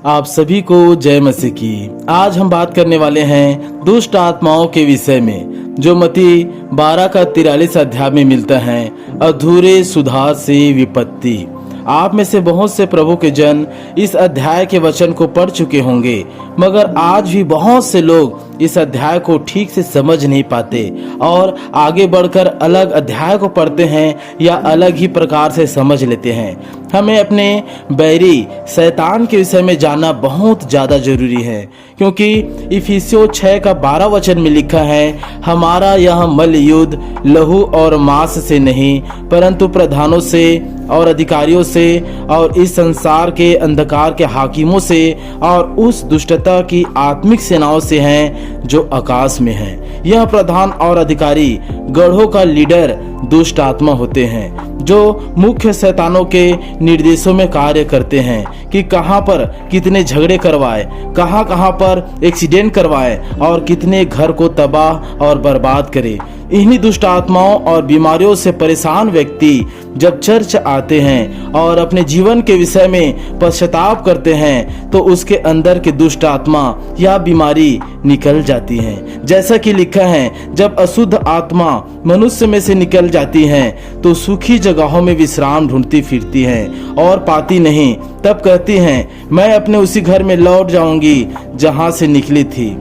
आप सभी को जय मसीह की। आज हम बात करने वाले हैं दुष्ट आत्माओं के विषय में, जो मत्ती 12 का 43 अध्याय में मिलता है। अधूरे सुधार से विपत्ति। आप में से बहुत से प्रभु के जन इस अध्याय के वचन को पढ़ चुके होंगे, मगर आज भी बहुत से लोग इस अध्याय को ठीक से समझ नहीं पाते और आगे बढ़कर अलग अध्याय को पढ़ते हैं या अलग ही प्रकार से समझ लेते हैं। हमें अपने बैरी शैतान के विषय में जानना बहुत ज़्यादा जरूरी है, क्योंकि इफिसियों 6 का 12 वचन में लिखा है, हमारा यह मल्ल युद्ध लहू और मांस से नहीं, परंतु प्रधानों से और अधिकारियों से और इस संसार के अंधकार के हाकिमों से और उस दुष्टता की आत्मिक सेनाओं से हैं जो आकाश में हैं। यह प्रधान और अधिकारी गढ़ों का लीडर दुष्ट आत्मा होते हैं, जो मुख्य शैतानों के निर्देशों में कार्य करते हैं कि कहां पर कितने झगड़े करवाए, कहां पर एक्सीडेंट करवाए और कितने घर को तबाह और बर्बाद करे। इन्हीं दुष्ट आत्माओं और बीमारियों से परेशान व्यक्ति जब चर्च आते हैं और अपने जीवन के विषय में पश्चाताप करते हैं, तो उसके अंदर के दुष्ट आत्मा या बीमारी निकल जाती है। जैसा कि लिखा है, जब अशुद्ध आत्मा मनुष्य में से निकल जाती हैं, तो सूखी जगहों में विश्राम ढूंढती फिरती हैं और पाती नहीं। तब कहती हैं, मैं अपने उसी घर में लौट जाऊंगी जहां से निकली थी।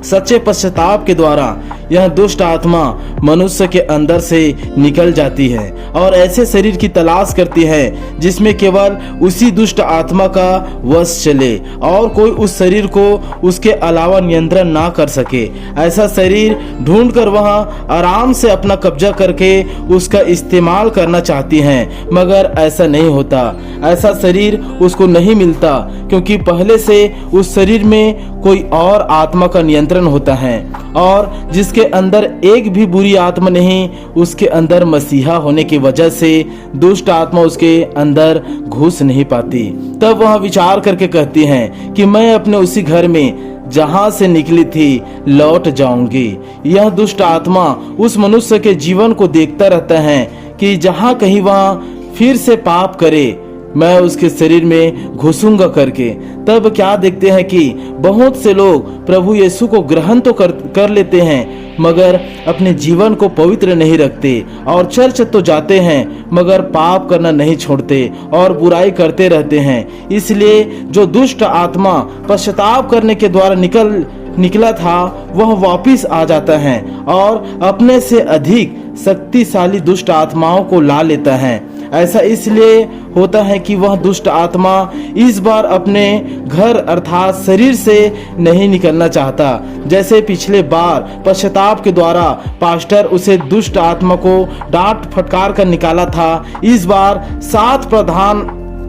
सच्चे पश्चाताप के द्वारा यह दुष्ट आत्मा मनुष्य के अंदर से निकल जाती है और ऐसे शरीर की तलाश करती है जिसमें केवल उसी दुष्ट आत्मा का वश चले और कोई उस शरीर को उसके अलावा नियंत्रण ना कर सके। ऐसा शरीर ढूंढकर वह आराम से अपना कब्जा करके उसका इस्तेमाल करना चाहती हैं, मगर ऐसा नहीं होता। ऐसा शरीर उसको नहीं मिलता, क्योंकि पहले से उस शरीर में कोई और आत्मा का नियंत्रण होता है और जिसके अंदर एक भी बुरी आत्मा नहीं, उसके अंदर मसीहा होने की वजह से दुष्ट आत्मा उसके अंदर घुस नहीं पाती। तब वह विचार करके कहती हैं कि मैं अपने उसी घर में जहां से निकली थी लौट जाऊंगी। यह दुष्ट आत्मा उस मनुष्य के जीवन को देखता रहता है कि जहां कहीं वह फिर से पाप करे, मैं उसके शरीर में घुसूंगा करके। तब क्या देखते हैं कि बहुत से लोग प्रभु यीशु को ग्रहण तो कर लेते हैं, मगर अपने जीवन को पवित्र नहीं रखते और चर्च तो जाते हैं, मगर पाप करना नहीं छोड़ते और बुराई करते रहते हैं। इसलिए जो दुष्ट आत्मा पश्चाताप करने के द्वारा निकला था, वह वापिस आ जाता है और अपने से अधिक शक्तिशाली दुष्ट आत्माओं को ला लेता है। ऐसा इसलिए होता है कि वह दुष्ट आत्मा इस बार अपने घर अर्थात शरीर से नहीं निकलना चाहता। जैसे पिछले बार पश्चाताप के द्वारा पास्टर उसे दुष्ट आत्मा को डांट फटकार कर निकाला था, इस बार 7 प्रधान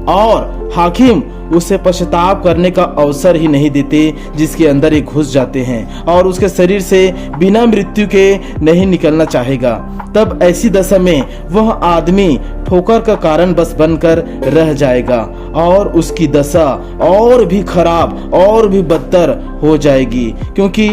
और हाकिम उसे पश्चाताप करने का अवसर ही नहीं देते, जिसके अंदर ही घुस जाते हैं और उसके शरीर से बिना मृत्यु के नहीं निकलना चाहेगा। तब ऐसी दशा में वह आदमी ठोकर का कारण बस बनकर रह जाएगा और उसकी दशा और भी खराब और भी बदतर हो जाएगी, क्योंकि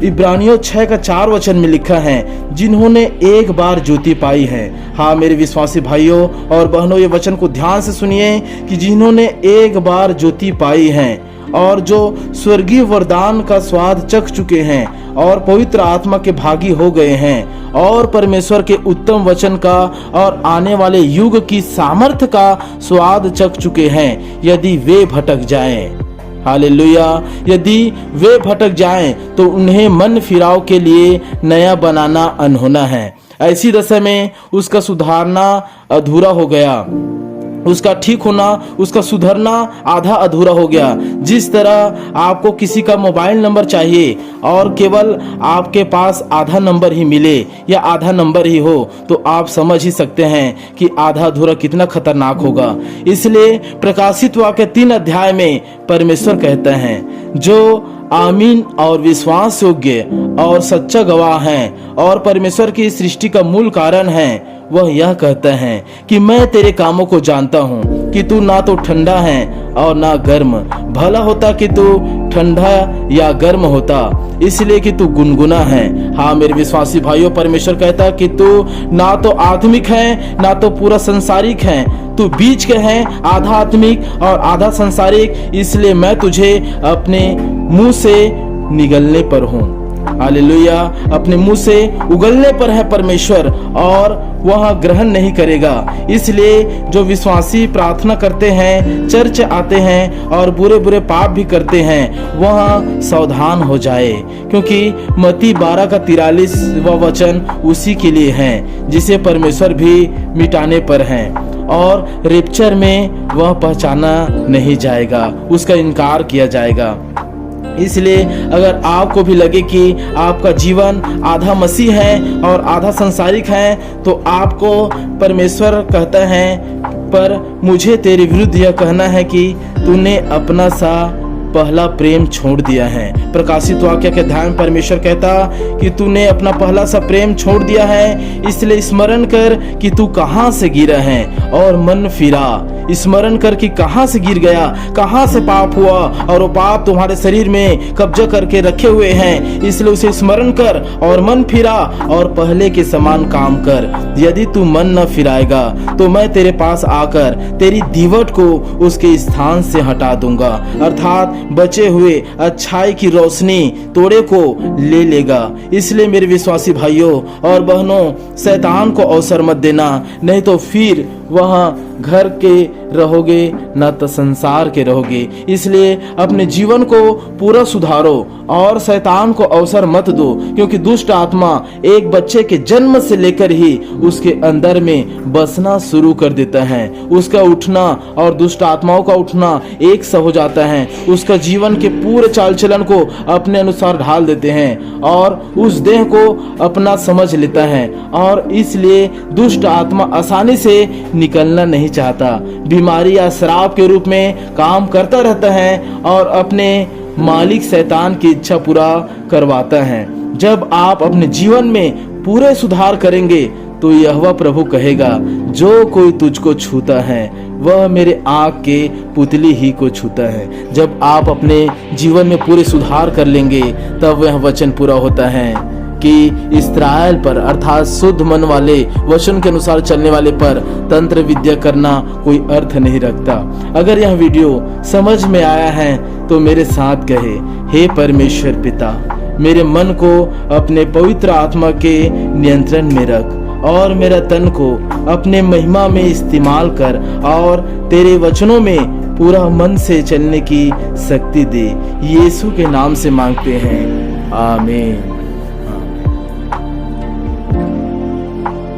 इब्रानियों 6 का 4 वचन में लिखा है, जिन्होंने एक बार ज्योति पाई है। हाँ मेरे विश्वासी भाइयों और बहनों, ये वचन को ध्यान से सुनिए कि जिन्होंने एक बार ज्योति पाई है और जो स्वर्गीय वरदान का स्वाद चख चुके हैं और पवित्र आत्मा के भागी हो गए हैं और परमेश्वर के उत्तम वचन का और आने वाले युग की सामर्थ्य का स्वाद चख चुके हैं, यदि वे भटक जाएं, हालेलुया, यदि वे भटक जाएं, तो उन्हें मन फिराव के लिए नया बनाना अनहोना है। ऐसी दशा में उसका सुधारना अधूरा हो गया, उसका ठीक होना, उसका सुधरना आधा अधूरा हो गया। जिस तरह आपको किसी का मोबाइल नंबर चाहिए और केवल आपके पास आधा नंबर ही मिले या आधा नंबर ही हो, तो आप समझ ही सकते हैं कि आधा अधूरा कितना खतरनाक होगा। इसलिए प्रकाशित वाक्य 3 अध्याय में परमेश्वर कहते हैं, जो आमीन और विश्वास योग्य और सच्चा गवाह हैं और परमेश्वर की सृष्टि का मूल कारण है, वह यह कहता है कि मैं तेरे कामों को जानता हूँ कि तू ना तो ठंडा है और ना गर्म। भला होता कि तू ठंडा या गर्म होता, इसलिए कि तू गुनगुना है। हाँ मेरे विश्वासी भाइयों, परमेश्वर कहता है कि तू ना तो आत्मिक है ना तो पूरा संसारिक है, तू बीच के है, आधा आत्मिक और आधा सांसारिक, इसलिए मैं तुझे अपने मुंह से निगलने पर हूँ। हालेलुया। अपने मुंह से उगलने पर है परमेश्वर और वह ग्रहण नहीं करेगा। इसलिए जो विश्वासी प्रार्थना करते हैं, चर्च आते हैं और बुरे बुरे पाप भी करते हैं, वह सावधान हो जाए, क्योंकि मत्ती 12 का 43वां वचन उसी के लिए है जिसे परमेश्वर भी मिटाने पर है और रेप्चर में वह पहचाना नहीं जाएगा, उसका इनकार किया जाएगा। इसलिए अगर आपको भी लगे कि आपका जीवन आधा मसीह है और आधा संसारिक है, तो आपको परमेश्वर कहता है, पर मुझे तेरे विरुद्ध यह कहना है कि तूने अपना सा पहला प्रेम छोड़ दिया है। प्रकाशित वाक्य के अध्याय में परमेश्वर कहता कि तूने अपना पहला सा प्रेम छोड़ दिया है, इसलिए स्मरण कर कि तू कहां से गिरा है और मन फिरा। स्मरण कर कि कहां से गिर गया, कहां से पाप हुआ और वो पाप तुम्हारे शरीर में कब्जा करके रखे हुए हैं, इसलिए उसे स्मरण कर और मन फिरा और पहले के समान काम कर। यदि तू मन न फिराएगा तो मैं तेरे पास आकर तेरी दीवट को उसके स्थान से हटा दूंगा, अर्थात बचे हुए अच्छाई की रोशनी तोड़े को ले लेगा। इसलिए मेरे विश्वासी भाइयों और बहनों, शैतान को अवसर मत देना, नहीं तो फिर वहां घर के रहोगे न तो संसार के रहोगे। इसलिए अपने जीवन को पूरा सुधारो और शैतान को अवसर मत दो, क्योंकि दुष्ट आत्मा एक बच्चे के जन्म से लेकर ही उसके अंदर में बसना शुरू कर देता है। उसका उठना और दुष्ट आत्माओं का उठना एक सा हो जाता है। उसका जीवन के पूरे चाल चलन को अपने अनुसार ढाल देते हैं और उस देह को अपना समझ लेता है, और इसलिए दुष्ट आत्मा आसानी से निकलना नहीं चाहता। बीमारी या शराब के रूप में काम करता रहता है और अपने मालिक शैतान की इच्छा पूरा करवाता है। जब आप अपने जीवन में पूरे सुधार करेंगे तो यहोवा प्रभु कहेगा, जो कोई तुझको छूता है वह मेरे आँख के पुतली ही को छूता है। जब आप अपने जीवन में पूरे सुधार कर लेंगे तब वह वचन पूरा होता है कि इस्राएल पर, अर्थात शुद्ध मन वाले वचन के अनुसार चलने वाले पर तंत्र विद्या करना कोई अर्थ नहीं रखता। अगर यह वीडियो समझ में आया है तो मेरे साथ कहे, हे परमेश्वर पिता, मेरे मन को अपने पवित्र आत्मा के नियंत्रण में रख और मेरा तन को अपने महिमा में इस्तेमाल कर और तेरे वचनों में पूरा मन से चलने की शक्ति दे। यीशु के नाम से मांगते हैं, आमीन।